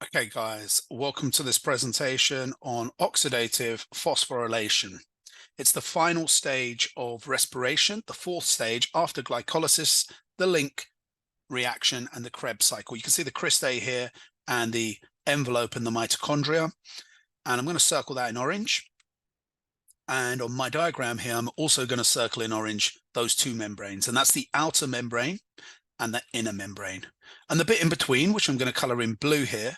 Okay, guys, welcome to this presentation on oxidative phosphorylation. It's the final stage of respiration, the fourth stage after glycolysis, the link reaction, and the Krebs cycle. You can see the cristae here and the envelope in the mitochondria, and I'm going to circle that in orange. And on my diagram here, I'm also going to circle in orange those two membranes, and that's the outer membrane and the inner membrane. And the bit in between, which I'm going to color in blue here,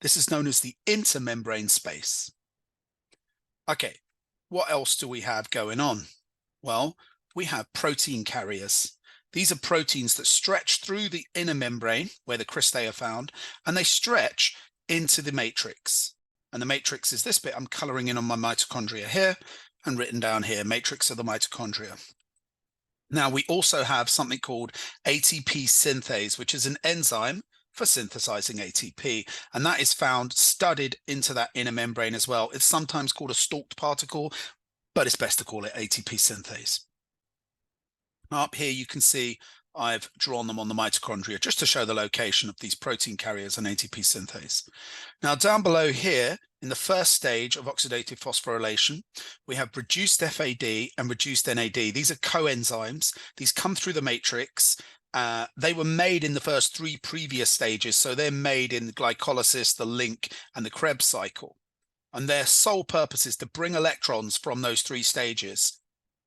this is known as the intermembrane space. Okay, what else do we have going on? Well, we have protein carriers. These are proteins that stretch through the inner membrane where the cristae are found, and they stretch into the matrix. And the matrix is this bit I'm coloring in on my mitochondria here and written down here, matrix of the mitochondria. Now, we also have something called ATP synthase, which is an enzyme for synthesizing ATP, and that is found studded into that inner membrane as well. It's sometimes called a stalked particle, but it's best to call it ATP synthase. Up here you can see I've drawn them on the mitochondria just to show the location of these protein carriers and ATP synthase. Now down below here, in the first stage of oxidative phosphorylation, we have reduced FAD and reduced NAD. These are coenzymes. These come through the matrix. They were made in the first three previous stages, so they're made in the glycolysis, the link, and the Krebs cycle. And their sole purpose is to bring electrons from those three stages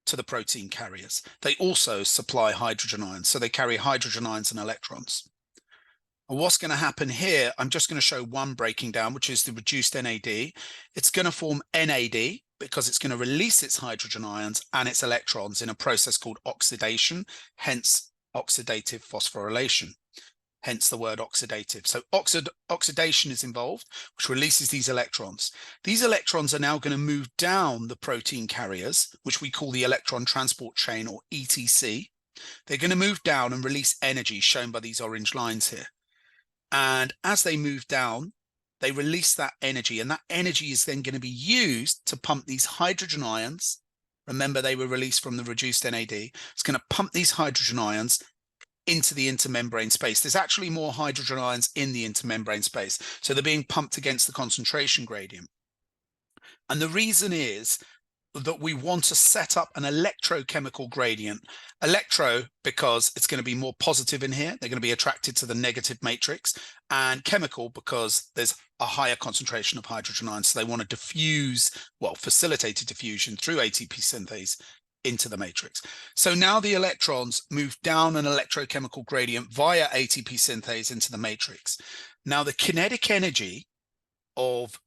to the protein carriers. They also supply hydrogen ions, so they carry hydrogen ions and electrons. And what's going to happen here, I'm just going to show one breaking down, which is the reduced NAD. It's going to form NAD because it's going to release its hydrogen ions and its electrons in a process called oxidation, hence oxidative phosphorylation, hence the word oxidative. So oxidation is involved, which releases these electrons. These electrons are now going to move down the protein carriers, which we call the electron transport chain, or ETC. They're going to move down and release energy, shown by these orange lines here. And as they move down, they release that energy, and that energy is then going to be used to pump these hydrogen ions. Remember, they were released from the reduced NAD. It's going to pump these hydrogen ions into the intermembrane space. There's actually more hydrogen ions in the intermembrane space, so they're being pumped against the concentration gradient. And the reason is that we want to set up an electrochemical gradient. Electro, because it's going to be more positive in here. They're going to be attracted to the negative matrix. And chemical, because there's a higher concentration of hydrogen ions. So they want to diffuse, well, facilitated diffusion through ATP synthase into the matrix. So now the electrons move down an electrochemical gradient via ATP synthase into the matrix. Now the kinetic energy of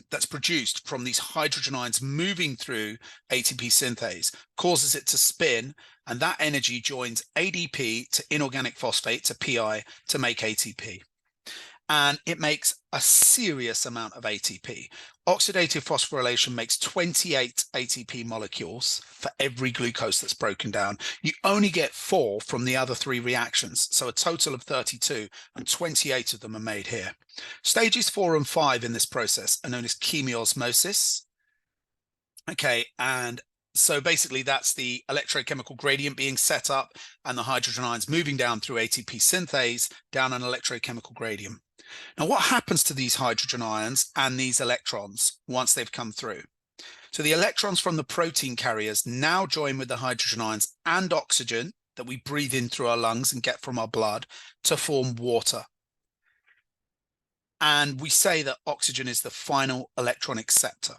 that's produced from these hydrogen ions moving through ATP synthase causes it to spin, and that energy joins ADP to inorganic phosphate to PI to make ATP. And it makes a serious amount of ATP. Oxidative phosphorylation makes 28 ATP molecules for every glucose that's broken down. You only get 4 from the other 3 reactions, so a total of 32, and 28 of them are made here. Stages 4 and 5 in this process are known as chemiosmosis. Okay, and so basically that's the electrochemical gradient being set up and the hydrogen ions moving down through ATP synthase down an electrochemical gradient. Now, what happens to these hydrogen ions and these electrons once they've come through? So the electrons from the protein carriers now join with the hydrogen ions and oxygen that we breathe in through our lungs and get from our blood to form water. And we say that oxygen is the final electron acceptor.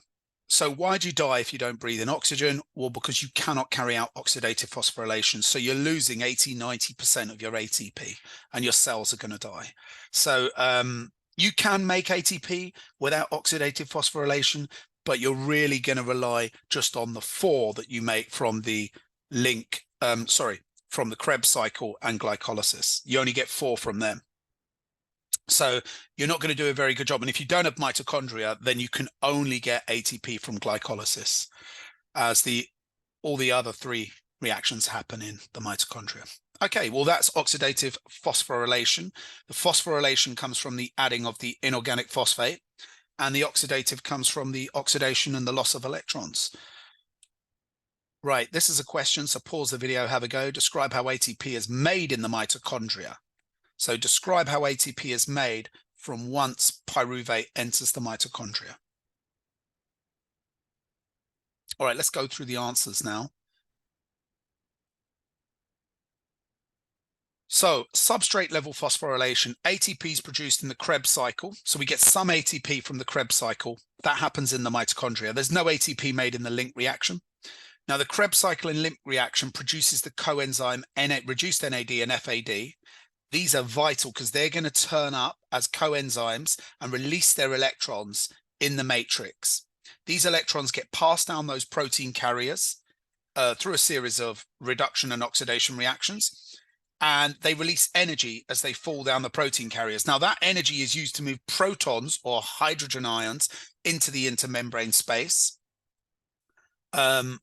So why do you die if you don't breathe in oxygen? Well, because you cannot carry out oxidative phosphorylation. So you're losing 80–90% of your ATP and your cells are going to die. So you can make ATP without oxidative phosphorylation, but you're really going to rely just on the 4 that you make from the link, from the Krebs cycle and glycolysis. You only get 4 from them. So you're not going to do a very good job. And if you don't have mitochondria, then you can only get ATP from glycolysis, as all the other 3 reactions happen in the mitochondria. Okay, well, that's oxidative phosphorylation. The phosphorylation comes from the adding of the inorganic phosphate, and the oxidative comes from the oxidation and the loss of electrons. Right, this is a question, so pause the video, have a go. Describe how ATP is made in the mitochondria. So describe how ATP is made from once pyruvate enters the mitochondria. All right, let's go through the answers now. So substrate level phosphorylation, ATP is produced in the Krebs cycle. So we get some ATP from the Krebs cycle. That happens in the mitochondria. There's no ATP made in the link reaction. Now the Krebs cycle in link reaction produces the coenzyme reduced NAD and FAD. These are vital because they're going to turn up as coenzymes and release their electrons in the matrix. These electrons get passed down those protein carriers through a series of reduction and oxidation reactions, and they release energy as they fall down the protein carriers. Now that energy is used to move protons or hydrogen ions into the intermembrane space. And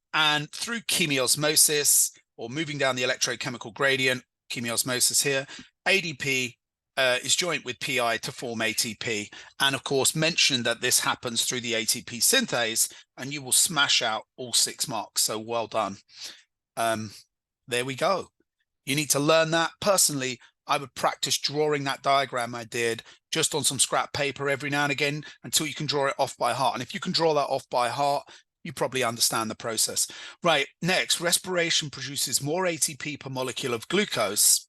through chemiosmosis, or moving down the electrochemical gradient, chemiosmosis here, ADP is joined with PI to form ATP. And of course, mention that this happens through the ATP synthase, and you will smash out all 6 marks. So well done. There we go. You need to learn that. Personally, I would practice drawing that diagram I did just on some scrap paper every now and again until you can draw it off by heart. And if you can draw that off by heart, you probably understand the process. Right, next, respiration produces more ATP per molecule of glucose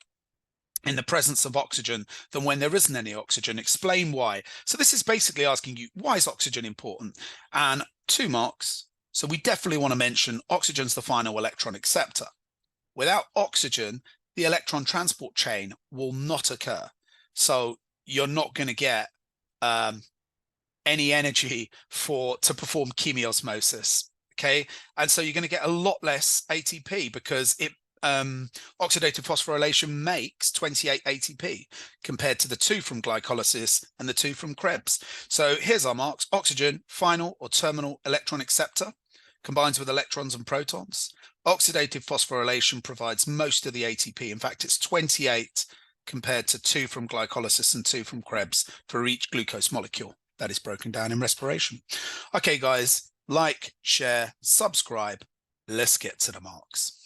in the presence of oxygen than when there isn't any oxygen. Explain why. So this is basically asking you, why is oxygen important? And 2 marks. So we definitely want to mention oxygen's the final electron acceptor. Without oxygen, the electron transport chain will not occur. So you're not going to get any energy to perform chemiosmosis, okay? And so you're going to get a lot less ATP because oxidative phosphorylation makes 28 ATP compared to the 2 from glycolysis and the 2 from Krebs. So here's our marks. Oxygen, final or terminal electron acceptor, combines with electrons and protons. Oxidative phosphorylation provides most of the ATP. In fact, it's 28 compared to 2 from glycolysis and 2 from Krebs for each glucose molecule that is broken down in respiration. Okay, guys, like, share, subscribe. Let's get to the marks.